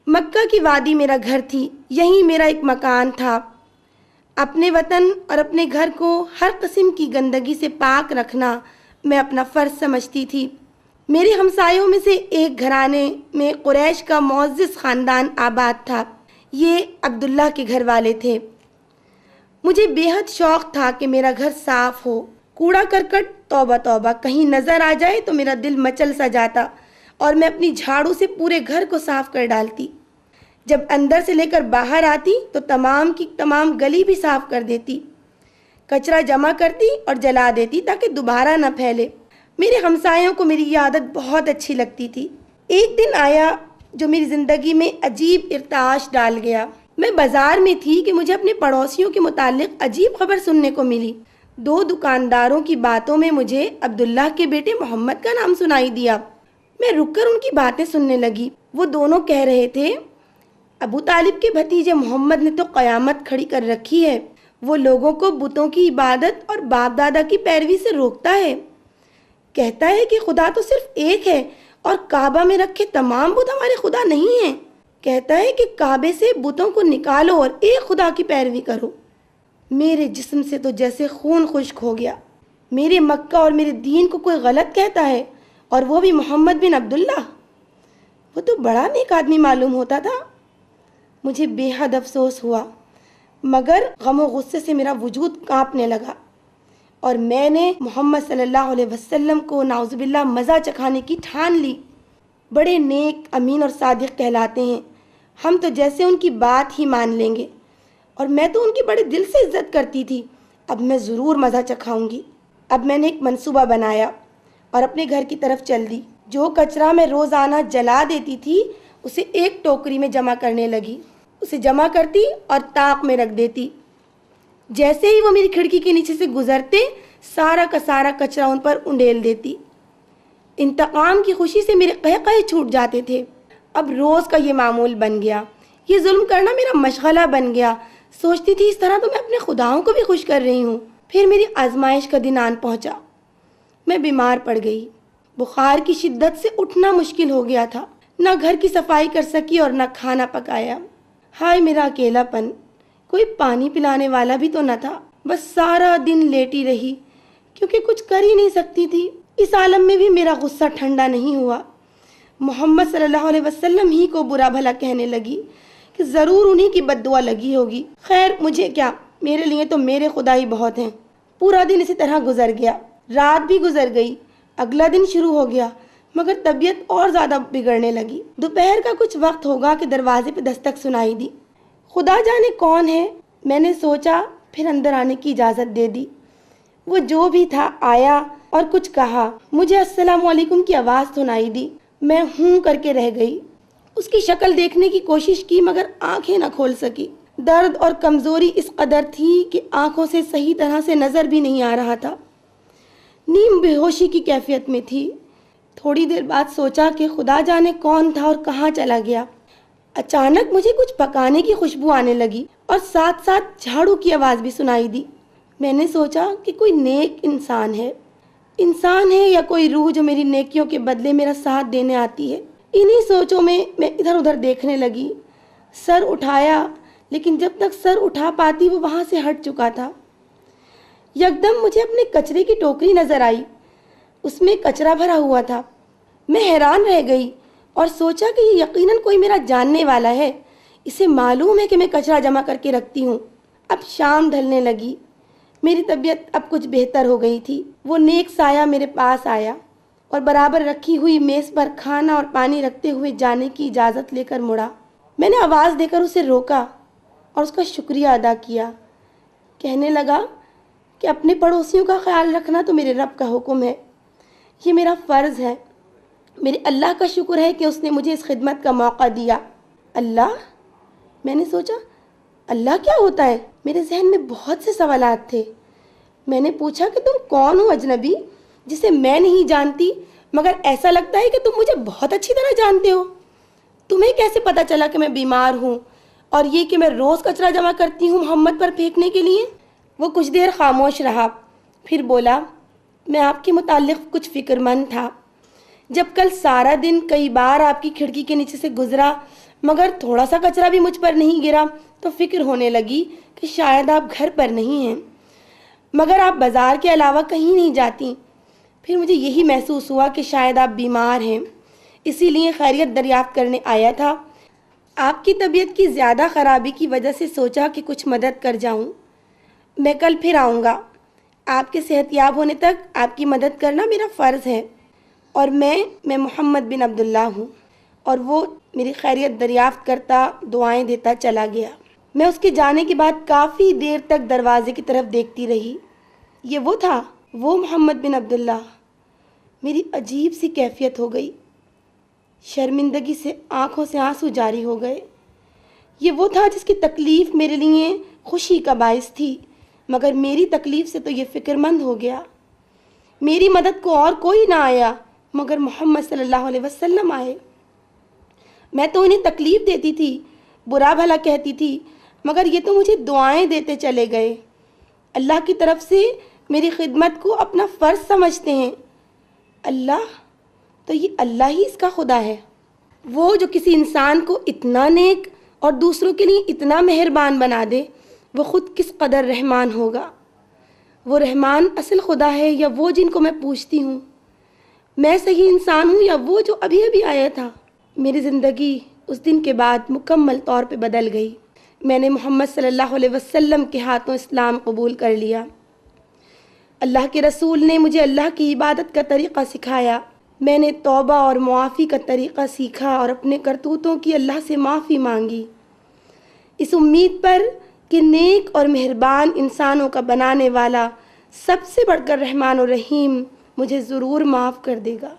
مکہ کی وادی میرا گھر تھی، یہی میرا ایک مکان تھا۔ اپنے وطن اور اپنے گھر کو ہر قسم کی گندگی سے پاک رکھنا میں اپنا فرض سمجھتی تھی۔ میرے ہمسایوں میں سے ایک گھرانے میں قریش کا معزز خاندان آباد تھا۔ یہ عبداللہ کے گھر والے تھے۔ مجھے بے حد شوق تھا کہ میرا گھر صاف ہو، کوڑا کرکٹ توبہ توبہ کہیں نظر آ جائے تو میرا دل مچل سا جاتا اور میں اپنی جھاڑو سے پورے گھر کو صاف کر ڈالتی۔ جب اندر سے لے کر باہر آتی تو تمام کی تمام گلی بھی صاف کر دیتی، کچرا جمع کرتی اور جلا دیتی تاکہ دوبارہ نہ پھیلے۔ میرے ہمسایوں کو میری یہ عادت بہت اچھی لگتی تھی۔ ایک دن آیا جو میری زندگی میں عجیب ارتعاش ڈال گیا۔ میں بازار میں تھی کہ مجھے اپنے پڑوسیوں کے متعلق عجیب خبر سننے کو ملی۔ 2 دکانداروں کی باتوں میں مجھے عبداللہ کے بیٹے محمد کا نام سنائی دیا۔ میں رک کر ان کی باتیں سننے لگی۔ وہ دونوں کہہ رہے تھے، ابو طالب کے بھتیجے محمد نے تو قیامت کھڑی کر رکھی ہے۔ وہ لوگوں کو بتوں کی عبادت اور باپ دادا کی پیروی سے روکتا ہے۔ کہتا ہے کہ خدا تو صرف ایک ہے اور کعبہ میں رکھے تمام بت ہمارے خدا نہیں ہیں۔ کہتا ہے کہ کعبے سے بتوں کو نکالو اور ایک خدا کی پیروی کرو۔ میرے جسم سے تو جیسے خون خشک ہو گیا۔ میرے مکہ اور میرے دین کو کوئی غلط کہتا ہے، اور وہ بھی محمد بن عبداللہ۔ وہ تو بڑا نیک آدمی معلوم ہوتا تھا۔ مجھے بے حد افسوس ہوا، مگر غم و غصے سے میرا وجود کانپنے لگا، اور میں نے محمد صلی اللہ علیہ وسلم کو نعوذ باللہ مزہ چکھانے کی ٹھان لی۔ بڑے نیک، امین اور صادق کہلاتے ہیں، ہم تو جیسے ان کی بات ہی مان لیں گے، اور میں تو ان کی بڑے دل سے عزت کرتی تھی۔ اب میں ضرور مزہ چکھاؤں گی۔ اب میں نے ایک منصوبہ بنایا اور اپنے گھر کی طرف چل دی۔ جو کچرا میں روزانہ جلا دیتی تھی اسے ایک ٹوکری میں جمع کرنے لگی۔ اسے جمع کرتی اور طاق میں رکھ دیتی۔ جیسے ہی وہ میری کھڑکی کے نیچے سے گزرتے، سارا کا سارا کچرا ان پر انڈیل دیتی۔ انتقام کی خوشی سے میرے قہقہے چھوٹ جاتے تھے۔ اب روز کا یہ معمول بن گیا۔ یہ ظلم کرنا میرا مشغلہ بن گیا۔ سوچتی تھی اس طرح تو میں اپنے خداؤں کو بھی خوش کر رہی ہوں۔ پھر میری آزمائش کا دن آن پہنچا۔ میں بیمار پڑ گئی۔ بخار کی شدت سے اٹھنا مشکل ہو گیا تھا۔ نہ گھر کی صفائی کر سکی اور نہ کھانا پکایا۔ ہائے میرا اکیلا پن، کوئی پانی پلانے والا بھی تو نہ تھا۔ بس سارا دن لیٹی رہی، کیونکہ کچھ کر ہی نہیں سکتی تھی۔ اس عالم میں بھی میرا غصہ ٹھنڈا نہیں ہوا۔ محمد صلی اللہ علیہ وسلم ہی کو برا بھلا کہنے لگی کہ ضرور انہی کی بد دعا لگی ہوگی۔ خیر مجھے کیا، میرے لیے تو میرے خدا ہی بہت ہیں۔ پورا دن اسی طرح گزر گیا۔ رات بھی گزر گئی، اگلا دن شروع ہو گیا، مگر طبیعت اور زیادہ بگڑنے لگی۔ دوپہر کا کچھ وقت ہوگا کہ دروازے پہ دستک سنائی دی۔ خدا جانے کون ہے، میں نے سوچا، پھر اندر آنے کی اجازت دے دی۔ وہ جو بھی تھا آیا اور کچھ کہا۔ مجھے السلام علیکم کی آواز سنائی دی۔ میں ہوں کر کے رہ گئی۔ اس کی شکل دیکھنے کی کوشش کی مگر آنکھیں نہ کھول سکی۔ درد اور کمزوری اس قدر تھی کہ آنکھوں سے صحیح طرح سے نظر بھی نہیں آ رہا تھا۔ نیم بے ہوشی کی کیفیت میں تھی۔ تھوڑی دیر بعد سوچا کہ خدا جانے کون تھا اور کہاں چلا گیا۔ اچانک مجھے کچھ پکانے کی خوشبو آنے لگی اور ساتھ ساتھ جھاڑو کی آواز بھی سنائی دی۔ میں نے سوچا کہ کوئی نیک انسان ہے یا کوئی روح جو میری نیکیوں کے بدلے میرا ساتھ دینے آتی ہے۔ انہی سوچوں میں ادھر ادھر دیکھنے لگی۔ سر اٹھایا، لیکن جب تک سر اٹھا پاتی وہ وہاں سے ہٹ چکا تھا۔ یکدم مجھے اپنے کچرے کی ٹوکری نظر آئی۔ اس میں کچرا بھرا ہوا تھا۔ میں حیران رہ گئی اور سوچا کہ یہ یقیناً کوئی میرا جاننے والا ہے۔ اسے معلوم ہے کہ میں کچرا جمع کر کے رکھتی ہوں۔ اب شام ڈھلنے لگی۔ میری طبیعت اب کچھ بہتر ہو گئی تھی۔ وہ نیک سایہ میرے پاس آیا اور برابر رکھی ہوئی میز پر کھانا اور پانی رکھتے ہوئے جانے کی اجازت لے کر مڑا۔ میں نے آواز دے کر اسے روکا اور اس کا شکریہ ادا کیا۔ کہنے لگا کہ اپنے پڑوسیوں کا خیال رکھنا تو میرے رب کا حکم ہے، یہ میرا فرض ہے۔ میرے اللہ کا شکر ہے کہ اس نے مجھے اس خدمت کا موقع دیا۔ اللہ؟ میں نے سوچا، اللہ کیا ہوتا ہے؟ میرے ذہن میں بہت سے سوالات تھے۔ میں نے پوچھا کہ تم کون ہو اجنبی جسے میں نہیں جانتی، مگر ایسا لگتا ہے کہ تم مجھے بہت اچھی طرح جانتے ہو؟ تمہیں کیسے پتا چلا کہ میں بیمار ہوں اور یہ کہ میں روز کچرا جمع کرتی ہوں محمد پر پھینکنے کے لیے؟ وہ کچھ دیر خاموش رہا، پھر بولا، میں آپ کے متعلق کچھ فکر مند تھا۔ جب کل سارا دن کئی بار آپ کی کھڑکی کے نیچے سے گزرا، مگر تھوڑا سا کچرا بھی مجھ پر نہیں گرا تو فکر ہونے لگی کہ شاید آپ گھر پر نہیں ہیں، مگر آپ بازار کے علاوہ کہیں نہیں جاتی۔ پھر مجھے یہی محسوس ہوا کہ شاید آپ بیمار ہیں، اسی لیے خیریت دریافت کرنے آیا تھا۔ آپ کی طبیعت کی زیادہ خرابی کی وجہ سے سوچا کہ کچھ مدد کر جاؤں۔ میں کل پھر آؤں گا۔ آپ کے صحت یاب ہونے تک آپ کی مدد کرنا میرا فرض ہے۔ اور میں محمد بن عبداللہ ہوں۔ اور وہ میری خیریت دریافت کرتا دعائیں دیتا چلا گیا۔ میں اس کے جانے کے بعد کافی دیر تک دروازے کی طرف دیکھتی رہی۔ یہ وہ تھا، وہ محمد بن عبداللہ۔ میری عجیب سی کیفیت ہو گئی، شرمندگی سے آنکھوں سے آنسو جاری ہو گئے۔ یہ وہ تھا جس کی تکلیف میرے لیے خوشی کا باعث تھی، مگر میری تکلیف سے تو یہ فکر مند ہو گیا۔ میری مدد کو اور کوئی نہ آیا مگر محمد صلی اللہ علیہ وسلم آئے۔ میں تو انہیں تکلیف دیتی تھی، برا بھلا کہتی تھی، مگر یہ تو مجھے دعائیں دیتے چلے گئے۔ اللہ کی طرف سے میری خدمت کو اپنا فرض سمجھتے ہیں۔ اللہ تو یہ اللہ ہی اس کا خدا ہے۔ وہ جو کسی انسان کو اتنا نیک اور دوسروں کے لیے اتنا مہربان بنا دے، وہ خود کس قدر رحمان ہوگا۔ وہ رحمان اصل خدا ہے یا وہ جن کو میں پوچھتی ہوں؟ میں صحیح انسان ہوں یا وہ جو ابھی ابھی آیا تھا؟ میری زندگی اس دن کے بعد مکمل طور پہ بدل گئی۔ میں نے محمد صلی اللہ علیہ وسلم کے ہاتھوں اسلام قبول کر لیا۔ اللہ کے رسول نے مجھے اللہ کی عبادت کا طریقہ سکھایا۔ میں نے توبہ اور معافی کا طریقہ سیکھا اور اپنے کرتوتوں کی اللہ سے معافی مانگی، اس امید پر کہ نیک اور مہربان انسانوں کا بنانے والا سب سے بڑھ کر رحمان و رحیم مجھے ضرور معاف کر دے گا۔